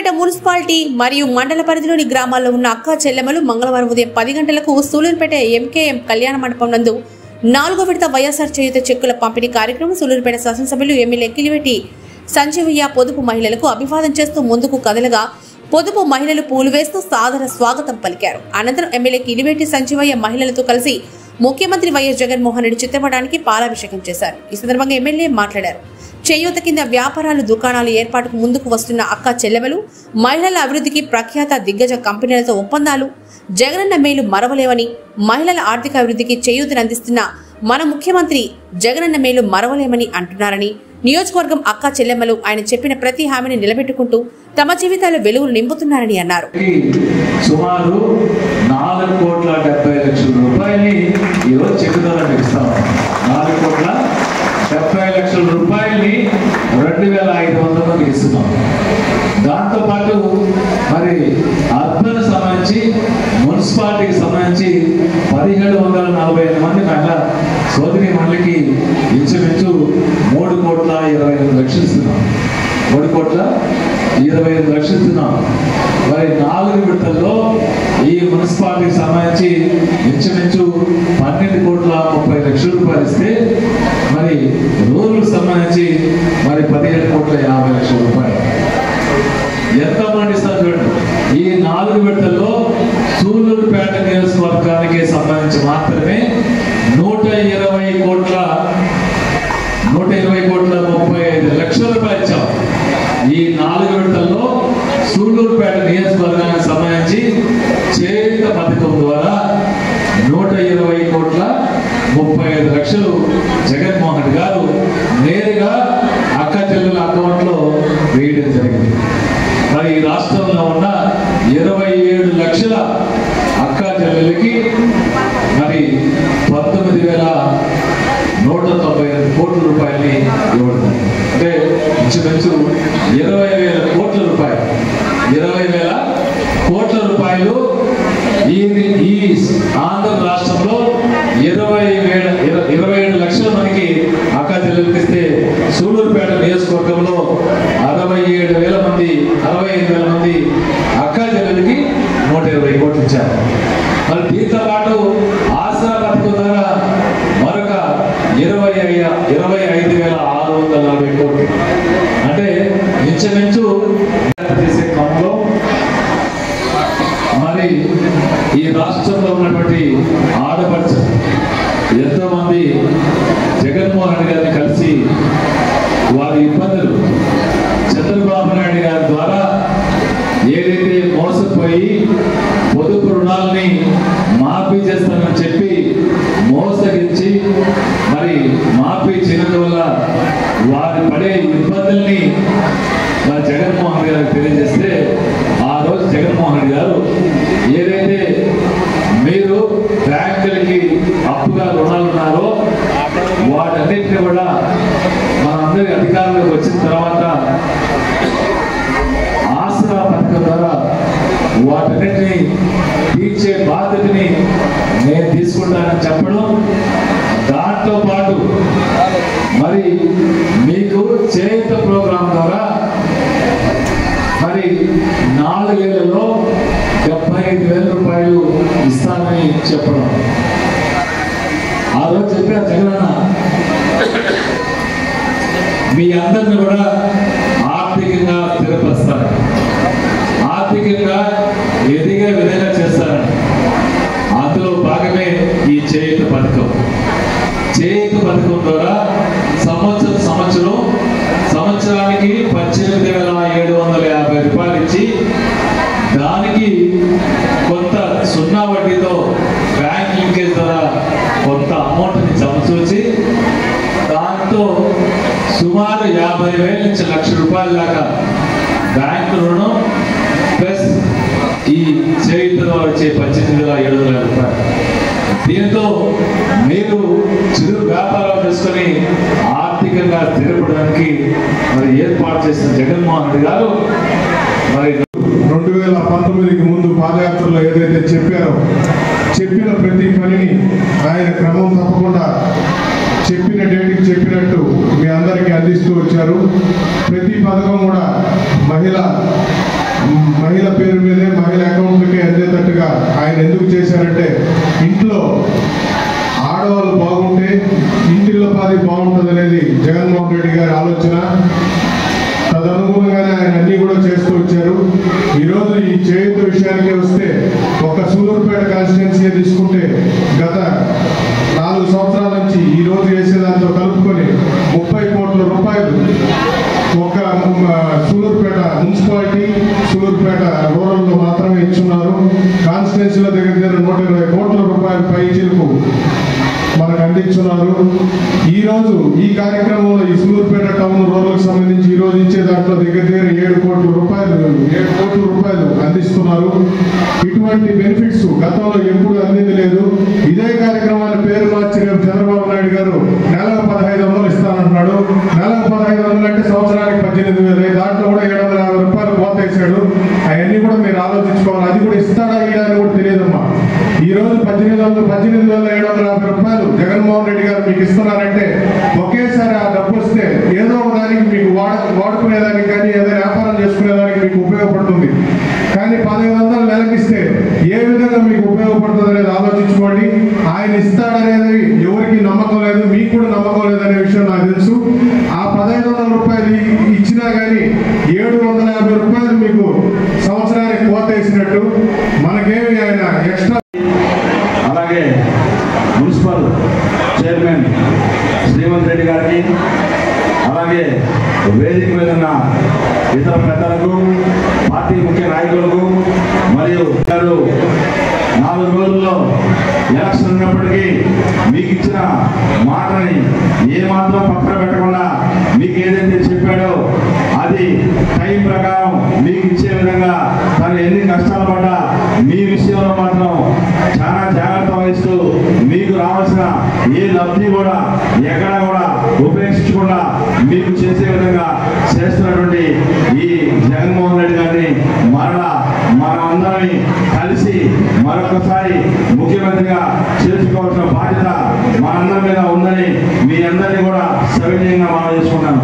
Sullurpeta municipality మరియు మండల పరిధిలోని గ్రామాల్లో ఉన్న అక్క చెల్లెమ్మలు మంగళవారం ఉదయం 10 గంటలకు సూలూరుపేట ఎంకేఎం కళ్యాణ మండపం నందు 4వ విడత వైఎస్ఆర్ చేయూత చెక్కుల పంపిణీ కార్యక్రమం సూలూరుపేట శాసనసభ్యులు ఎమ్మెల్యే కిలివేటి సంజీవయ్య పొదుపు మహిళలకు అభివాదం చేస్తూ ముందుకు కదలగా పొదుపు మహిళలు పూలు వేస్తూ సాదర స్వాగతం పలికారు. అనంతరం ఎమ్మెల్యే కిలివేటి సంజీవయ్య మహిళలతో కలిసి ముఖ్యమంత్రి వైఎస్ జగన్మోహన్ రెడ్డి చిత్రపటానికి పాలాభిషేకం చేశారు. ఈ సందర్భంగా ఎమ్మెల్యే మాట్లాడారు. చేయూత కింద వ్యాపారాలు దుకాణాలు ఏర్పాటుకు ముందుకు వస్తున్న అక్క చెల్లెమలు మహిళల అభివృద్ధికి ప్రఖ్యాత దిగ్గజ కంపెనీలతో ఒప్పందాలు జగనన్న మేలు మరవలేవని, మహిళల ఆర్థిక అభివృద్ధికి చేయూతను అందిస్తున్న మన ముఖ్యమంత్రి జగనన్న మేలు మరవలేమని అంటున్నారని, నియోజకవర్గం అక్క చెల్లెమ్మలు ఆయన చెప్పిన ప్రతి హామీని నిలబెట్టుకుంటూ తమ జీవితాల్లో వెలుగులు నింపుతున్నారని అన్నారు. సుమారు 4,70,00,000 రూపాయలని ఈరోజు చెక్కుదారులకు ఇస్తాం. 4,70,00,000 రూపాయలని 2,500 మందికి ఇస్తున్నాం. దాంతోపాటు మరి అర్బన్ సంబంధించి మున్సిపాలిటీకి సంబంధించి 1,745 మంది మహిళా సోదరి మండలికి ఇంచుమించు 3,25,00,000 ఇస్తున్నాం. 3,25,00,000 ఇస్తున్నాం. మరి 4 విడతల్లో ఈ మున్సిపాలిటీకి సంబంధించి ఇంచుమించు 12,30,00,000 రూపాయలు ఇస్తే మరి రూరల్కి సంబంధించి మరి 17,50,00,000 రూపాయలు ఎంతమంది ఇస్తారు చూడండి. ఈ 4 విడతల్లో సూలూరుపేట నియోజకవర్గానికి సంబంధించి మాత్రమే 120,35,00,000 రూపాయలు ఇచ్చాం. ఈ 4 విడతల్లో సూలూరుపేట నియోజకవర్గానికి సంబంధించి చేయూత పథకం ద్వారా 120,35,00,000 జగన్మోహన్ రెడ్డి గారు నేరుగా అక్క చెల్లెల అకౌంట్లో వేయడం జరిగింది. మరి ఈ రాష్ట్రంలో ఉన్న 27 లక్షల అక్క చెల్లెలకి మరి 19,195 కోట్ల రూపాయలని ఇవ్వడం, అంటే ఇంచుమించు 20,000 కోట్ల రూపాయలు 20,000 కోట్ల రూపాయలు ఈ ఆంధ్ర రాష్ట్రంలో 27 లక్షల మందికి అక్క చెల్లెలకి ఇస్తే సూలూరుపేట నియోజకవర్గంలో 65,000 మంది అక్క చెల్లెలకి 120 కోట్లు ఇచ్చారు. మరి దీంతో పాటు ఆసరా పథకం ద్వారా మరొక 25,640 కోట్లు, అంటే ఇంచుమించు చేసే క్రమంలో మరి ఈ రాష్ట్రంలో ఉన్నటువంటి ఆడపడుచు ఎంతో మంది జగన్మోహన్ రెడ్డి గారిని కలిసి వారి ఇబ్బందులు చంద్రబాబు నాయుడు గారి ద్వారా ఏదైతే మోసపోయి పొదుపు రుణాలని మాఫీ చేస్తానని చెప్పి మోసగించి మరి మాఫీ చేయనందువల్ల వారి పడే ఇబ్బందుల్ని మరి జగన్మోహన్ రెడ్డి గారికి తెలియజేస్తే ఆ రోజు జగన్మోహన్ రెడ్డి గారు ఏదైతే మీరు బ్యాంకులకి అప్పుగా రుణాలు ఉన్నారో వాటన్నిటిని కూడా మనందరి అధికారంలోకి వచ్చిన తర్వాత ఆసరా పథకం ద్వారా వాటన్నిటిని తీర్చే బాధ్యతని నేను తీసుకుంటానని చెప్పడం, దాంతో పాటు మరి మీకు చేయూత ప్రోగ్రాం ద్వారా మరి 4 ఏళ్లలో 75,000 రూపాయలు ఇస్తానని చెప్పడం. ఆ రోజు చెప్పిన జగనన్న మీ అందరిని కూడా ఆర్థికంగా స్థిరపరుస్తారు, ఆర్థికంగా ఎదిగే విధంగా చేస్తారని. అందులో భాగమే ఈ చేయూత పథకం. చేయూత పథకం ద్వారా సంవత్సరానికి 18,750 రూపాయలు ఇచ్చి దానికి కొంత 0 వడ్డీతో బ్యాంక్ లింకేజ్ ద్వారా కొంత అమౌంట్ని సమకూర్చి దాంతో సుమారు 50,000 నుంచి 1,00,000 రూపాయల దాకా బ్యాంకు రుణం ప్లస్ ఈ చేయూత ద్వారా వచ్చే 18,700 రూపాయలు. దీంతో మీరు చిరు వ్యాపారం చేసుకొని ఆర్థికంగా స్థిరపడడానికి మరి ఏర్పాటు చేసిన జగన్మోహన్ రెడ్డి గారు మరి 2019కి ముందు పాదయాత్రలో ఏదైతే చెప్పిన ప్రతి పనిని ఆయన క్రమం తప్పకుండా చెప్పిన డేట్కి చెప్పినట్టు మీ అందరికీ అందిస్తూ వచ్చారు. ప్రతి పథకం కూడా మహిళ ఆయన ఎందుకు చేశారంటే ఇంట్లో ఆడవాళ్ళు బాగుంటే ఇంటిలో పాది బాగుంటుంది అనేది జగన్మోహన్ రెడ్డి గారి ఆలోచన. తదనుగుణంగానే ఆయన అన్ని కూడా చేస్తూ వచ్చారు. ఈరోజు ఈ చేయూత విషయానికి వస్తే ఒక సూలూరుపేట కాన్స్టిట్యున్సీ తీసుకుంటే గత 4 సంవత్సరాల నుంచి ఈ రోజు వేసేదాంతో కలుపుకొని 30 కోట్ల రూపాయలు ఒక సూలూరుపేట మున్సిపాలిటీ సూలూరుపేట రూరల్లో మాత్రమే ఇచ్చున్నారు. కాన్స్టిట్యున్సీల దగ్గర 120 కోట్ల రూపాయలు పైచీలకు మనకు అందించున్నారు. ఈరోజు ఈ కార్యక్రమంలో ఈ సూలూరుపేట టౌన్ రూరల్కి సంబంధించి ఈ రోజు ఇచ్చే దాంట్లో దగ్గర 7 కోట్ల రూపాయలు అందిస్తున్నారు. ఇటువంటి బెనిఫిట్స్ గతంలో ఎప్పుడు అందింది లేదు. ఇదే కార్యక్రమాన్ని పేరు మార్చి రేపు చంద్రబాబు నాయుడు గారు నెలకు 1500 ఇస్తానంటున్నాడు. నెలకు 1500 అంటే సంవత్సరానికి 18,000. దాంట్లో కూడా 750 రూపాయలు పోతేసాడు. అవన్నీ కూడా మీరు ఆలోచించుకోవాలి. అది కూడా ఇస్తాడా ఇయ్యాలని కూడా తెలియదమ్మా. ఈ రోజు 18,750 రూపాయలు జగన్మోహన్ రెడ్డి గారు మీకు ఇస్తున్నారంటే ఒకేసారి ఆ డబ్బు వస్తే ఏదో ఒక దానికి మీకు వాడుకునేదానికి కానీ ఏదైనా వ్యాపారం చేసుకునేదానికి మీకు ఉపయోగపడుతుంది. కానీ 1500 నెలకిస్తే ఏ విధంగా మీకు ఉపయోగపడుతుంది అనేది ఆలోచించుకోండి. ఆయన ఇస్తాడనేది ఎవరికి నమ్మకం లేదు, మీకు కూడా నమ్మకం లేదనే విషయం నాకు తెలుసు. ఆ 1500 రూపాయలు ఇచ్చినా కానీ 750 రూపాయలు మీకు సంవత్సరానికి కోతేసినట్టు మనకేమి ఆయన ఎక్స్ట్రా. అలాగే మున్సిపల్ చైర్మన్ శ్రీమంత్ రెడ్డి గారికి, అలాగే వేదిక మీద ఉన్న ఇతర పెద్దలకు, పార్టీ ముఖ్య నాయకులకు మరియు 4 రోజుల్లో ఎలక్షన్ ఉన్నప్పటికీ మీకు ఇచ్చిన మాటని ఏమాత్రం పక్కన పెట్టకుండా మీకు ఏదైతే చెప్పాడో అది టైం ప్రకారం మీకు ఇచ్చే విధంగా తను ఎన్ని కష్టాలు పడ్డా మీ విషయంలో మాత్రం చాలా జాగ్రత్త వహిస్తూ మీకు రావాల్సిన ఏ లబ్ధి కూడా ఎక్కడా కూడా ఉపేక్షించకుండా మీకు చేసే విధంగా చేస్తున్నటువంటి ఈ జగన్మోహన్ రెడ్డి గారిని మరలా మనమందరినీ కలిసి మరొకసారి ముఖ్యమంత్రిగా చేర్చుకోవాల్సిన బాధ్యత మనందరి మీద ఉందని మీ అందరినీ కూడా సవినయంగా మనం చేసుకున్నాను.